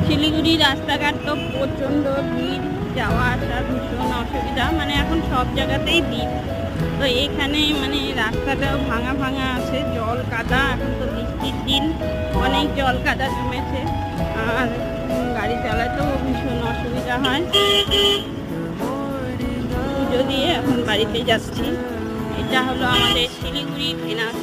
শিলিগুড়ি রাস্তাঘাট তো প্রচণ্ড ভিড়, যাওয়া আসা ভীষণ অসুবিধা, মানে এখন সব জায়গাতেই ভিড়। তো এখানে মানে রাস্তাটাও ভাঙা ভাঙা আছে, জল কাদা, এখন তো বৃষ্টির দিন, অনেক জল কাদা জমেছে, আর গাড়ি চালাতেও ভীষণ অসুবিধা হয়। পুজো দিয়ে এখন বাড়িতে যাচ্ছি। এটা হলো আমাদের শিলিগুড়ি ভেনাস।